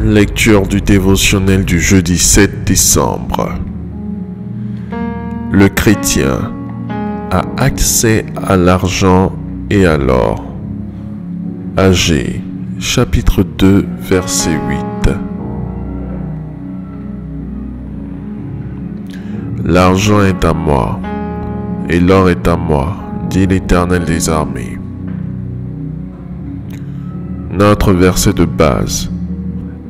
Lecture du dévotionnel du jeudi 7 décembre. Le chrétien a accès à l'argent et à l'or. Agé, chapitre 2, verset 8. L'argent est à moi, et l'or est à moi, dit l'Éternel des armées. Notre verset de base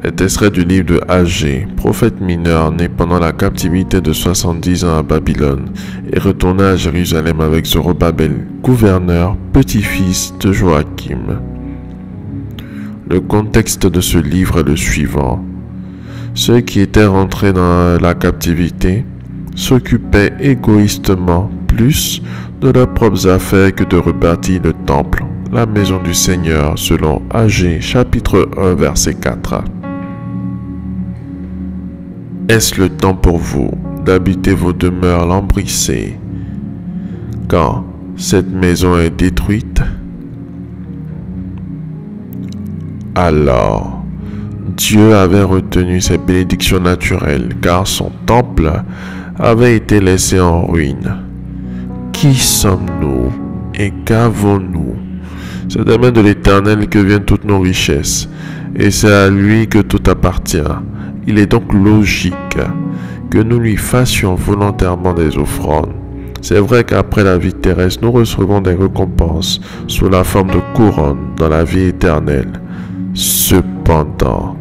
est extrait du livre de Agé, prophète mineur né pendant la captivité de 70 ans à Babylone et retourné à Jérusalem avec Zorobabel, gouverneur, petit-fils de Joachim. Le contexte de ce livre est le suivant. Ceux qui étaient rentrés dans la captivité s'occupaient égoïstement plus de leurs propres affaires que de rebâtir le temple, la maison du Seigneur, selon Agé, chapitre 1, verset 4. Est-ce le temps pour vous d'habiter vos demeures lambrissées quand cette maison est détruite? Alors, Dieu avait retenu ses bénédictions naturelles car son temple avait été laissé en ruine. Qui sommes-nous et qu'avons-nous? C'est des mains de l'Éternel que viennent toutes nos richesses, et c'est à lui que tout appartient. Il est donc logique que nous lui fassions volontairement des offrandes. C'est vrai qu'après la vie terrestre, nous recevons des récompenses sous la forme de couronne dans la vie éternelle. Cependant,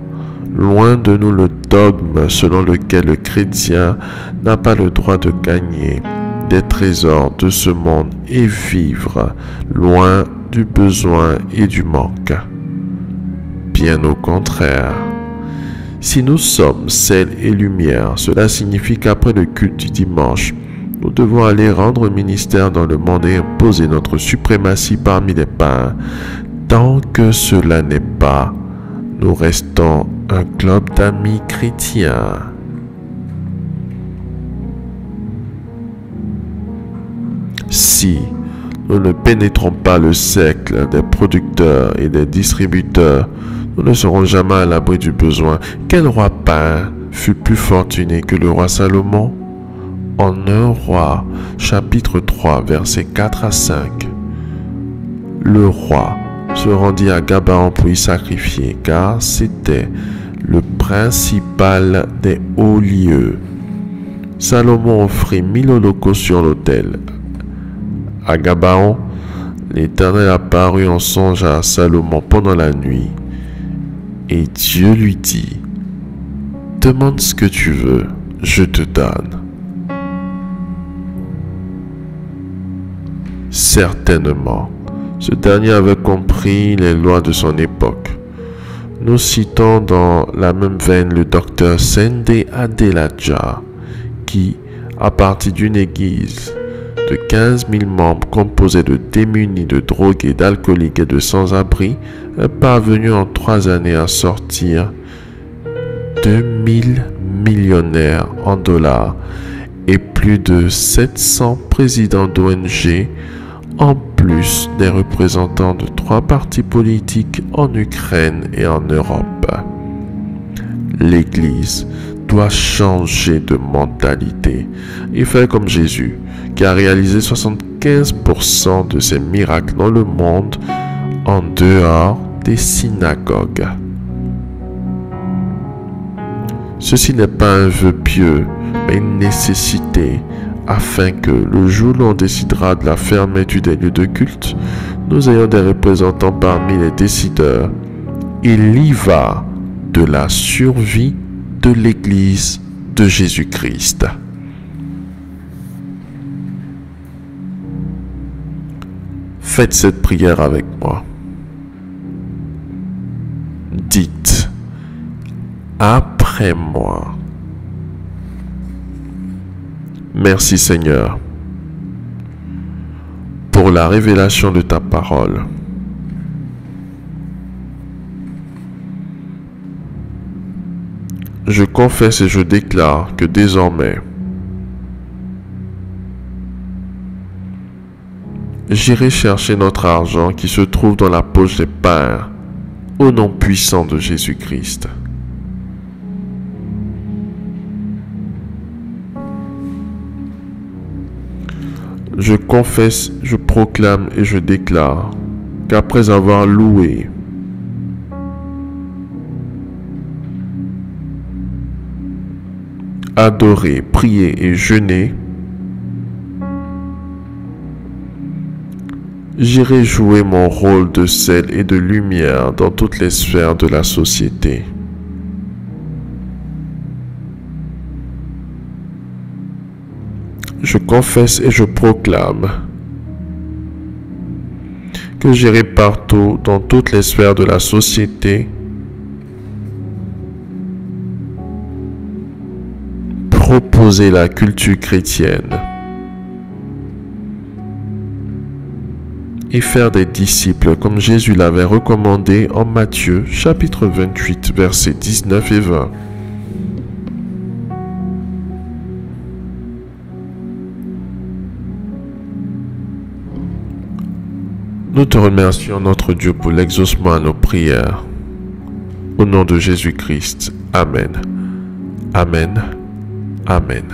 loin de nous le dogme selon lequel le chrétien n'a pas le droit de gagner des trésors de ce monde et vivre loin du besoin et du manque. Bien au contraire. Si nous sommes sel et lumière, cela signifie qu'après le culte du dimanche, nous devons aller rendre ministère dans le monde et imposer notre suprématie parmi les païens. Tant que cela n'est pas, nous restons un club d'amis chrétiens. Si nous ne pénétrons pas le cercle des producteurs et des distributeurs, nous ne serons jamais à l'abri du besoin. Quel roi païen fut plus fortuné que le roi Salomon? En 1 Roi, chapitre 3, versets 4 à 5. Le roi se rendit à Gabaon pour y sacrifier, car c'était le principal des hauts lieux. Salomon offrit 1000 holocaustes sur l'autel. À Gabaon, l'Éternel apparut en songe à Salomon pendant la nuit. Et Dieu lui dit, « Demande ce que tu veux, je te donne. » Certainement, ce dernier avait compris les lois de son époque. Nous citons dans la même veine le docteur Sende Adelaja, qui, à partir d'une église de 15 000 membres composés de démunis, de drogués, d'alcooliques et de sans-abri, est parvenu en 3 années à sortir 2000 millionnaires en dollars et plus de 700 présidents d'ONG, en plus des représentants de 3 partis politiques en Ukraine et en Europe. L'Église doit changer de mentalité et faire comme Jésus, qui a réalisé 75% de ses miracles dans le monde en dehors des synagogues. Ceci n'est pas un vœu pieux, mais une nécessité, afin que le jour où l'on décidera de la fermeture des lieux de culte, nous ayons des représentants parmi les décideurs. Il y va de la survie de l'Église de Jésus-Christ. Faites cette prière avec moi. Dites, après moi. Merci Seigneur pour la révélation de ta parole. Je confesse et je déclare que désormais, j'irai chercher notre argent qui se trouve dans la poche des païens, au nom puissant de Jésus-Christ. Je confesse, je proclame et je déclare qu'après avoir loué, adoré, prié et jeûné, j'irai jouer mon rôle de sel et de lumière dans toutes les sphères de la société. Je confesse et je proclame que j'irai partout dans toutes les sphères de la société proposer la culture chrétienne et faire des disciples comme Jésus l'avait recommandé en Matthieu chapitre 28 versets 19 et 20. Nous te remercions, notre Dieu, pour l'exaucement à nos prières. Au nom de Jésus-Christ. Amen. Amen. Amen.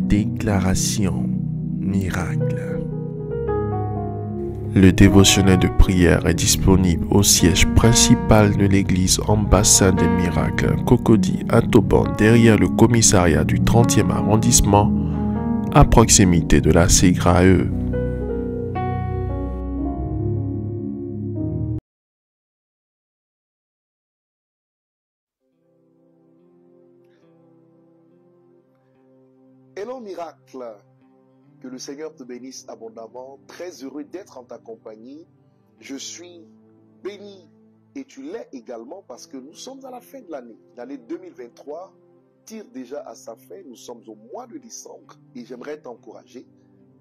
Déclaration miracle. Le dévotionnel de prière est disponible au siège principal de l'église Ambassade des Miracles, Cocody à Toban, derrière le commissariat du 30e arrondissement, à proximité de la SEGRAE. Hello miracle, que le Seigneur te bénisse abondamment, très heureux d'être en ta compagnie. Je suis béni et tu l'es également parce que nous sommes à la fin de l'année. L'année 2023 tire déjà à sa fin, nous sommes au mois de décembre et j'aimerais t'encourager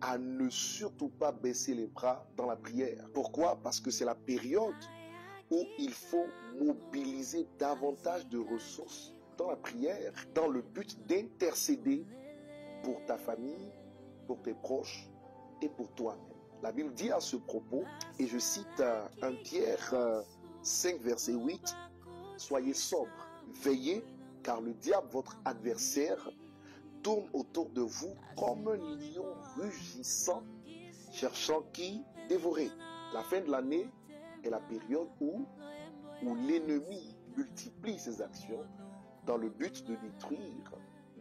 à ne surtout pas baisser les bras dans la prière. Pourquoi? Parce que c'est la période où il faut mobiliser davantage de ressources dans la prière, dans le but d'intercéder pour ta famille, pour tes proches et pour toi-même. La Bible dit à ce propos, et je cite 1 Pierre 5 verset 8, « Soyez sobres, veillez, car le diable, votre adversaire, tourne autour de vous comme un lion rugissant, cherchant qui dévorer. » La fin de l'année est la période où l'ennemi multiplie ses actions dans le but de détruire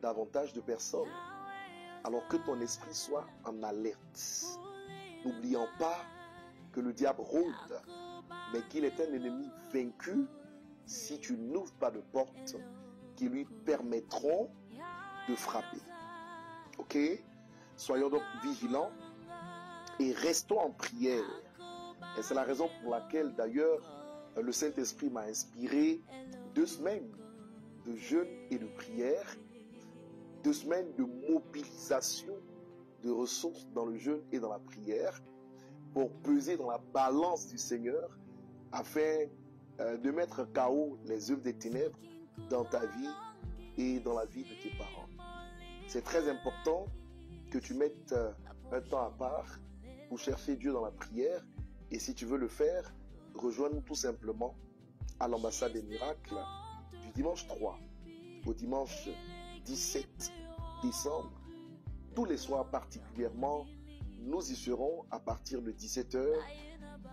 davantage de personnes. Alors que ton esprit soit en alerte, n'oubliant pas que le diable rôde, mais qu'il est un ennemi vaincu si tu n'ouvres pas de portes qui lui permettront de frapper. Ok? Soyons donc vigilants et restons en prière. Et c'est la raison pour laquelle d'ailleurs le Saint-Esprit m'a inspiré 2 semaines de jeûne et de prière, 2 semaines de mobilisation de ressources dans le jeûne et dans la prière pour peser dans la balance du Seigneur afin de mettre KO les œuvres des ténèbres dans ta vie et dans la vie de tes parents. C'est très important que tu mettes un temps à part pour chercher Dieu dans la prière. Et si tu veux le faire, rejoins-nous tout simplement à l'ambassade des miracles du dimanche 3 au dimanche 17 décembre. Tous les soirs particulièrement, nous y serons à partir de 17h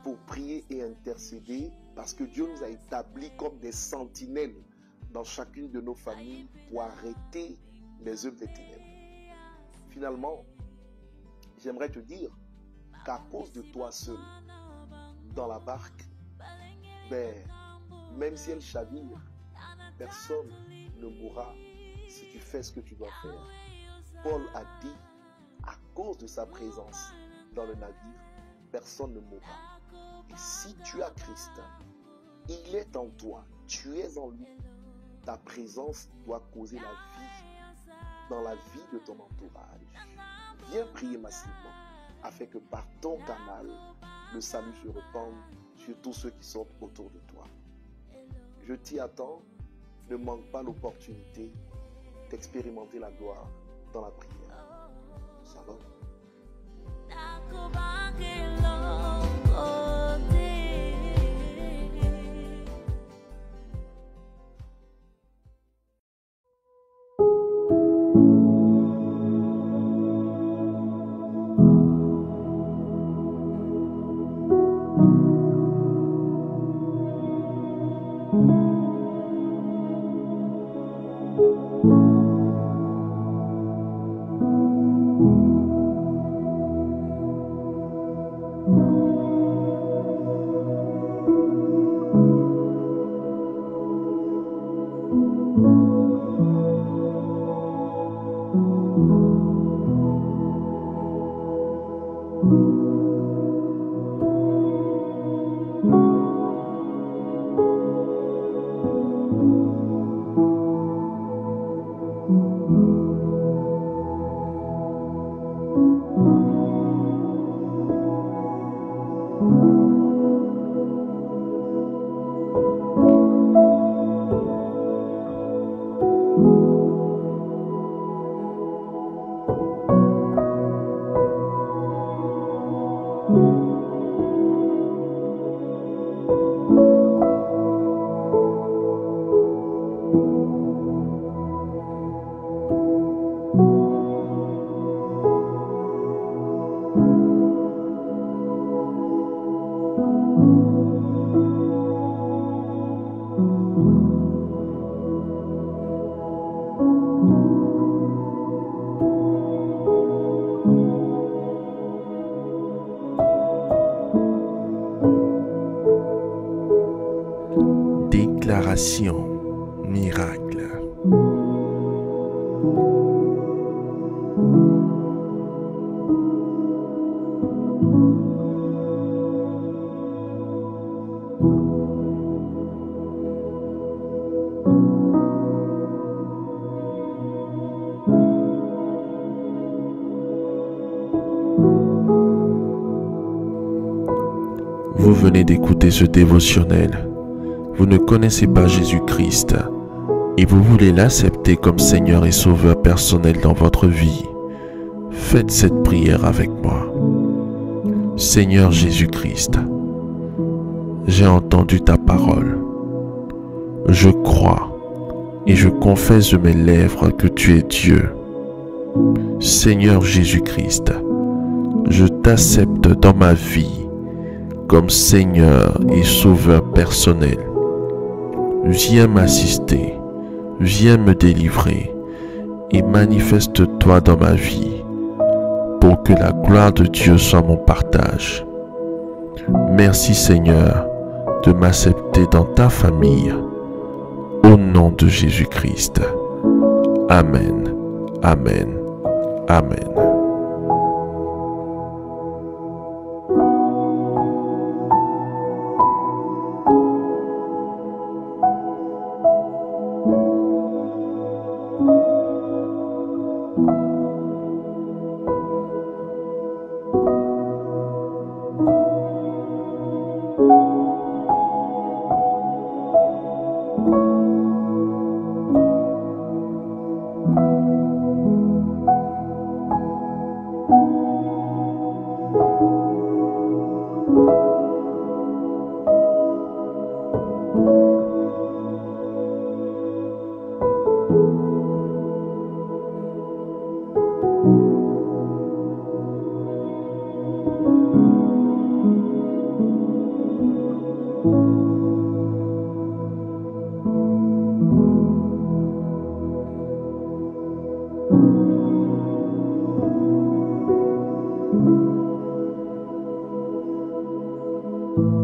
pour prier et intercéder parce que Dieu nous a établis comme des sentinelles dans chacune de nos familles pour arrêter les œuvres des ténèbres. Finalement, j'aimerais te dire qu'à cause de toi seul, dans la barque, même si elle chavire, personne ne mourra si tu fais ce que tu dois faire. Paul a dit, à cause de sa présence dans le navire, personne ne mourra. Et si tu as Christ, il est en toi, tu es en lui, ta présence doit causer la vie dans la vie de ton entourage. Viens prier massivement afin que par ton canal, le salut se répande sur tous ceux qui sont autour de toi. Je t'y attends, ne manque pas l'opportunité d'expérimenter la gloire dans la prière. Shalom. Déclaration miracle. Vous venez d'écouter ce dévotionnel. Vous ne connaissez pas Jésus-Christ et vous voulez l'accepter comme Seigneur et Sauveur personnel dans votre vie. Faites cette prière avec moi. Seigneur Jésus-Christ, j'ai entendu ta parole. Je crois et je confesse de mes lèvres que tu es Dieu. Seigneur Jésus-Christ, je t'accepte dans ma vie comme Seigneur et Sauveur personnel. Viens m'assister, viens me délivrer et manifeste-toi dans ma vie pour que la gloire de Dieu soit mon partage. Merci Seigneur de m'accepter dans ta famille. Au nom de Jésus-Christ. Amen. Amen. Amen. Amen.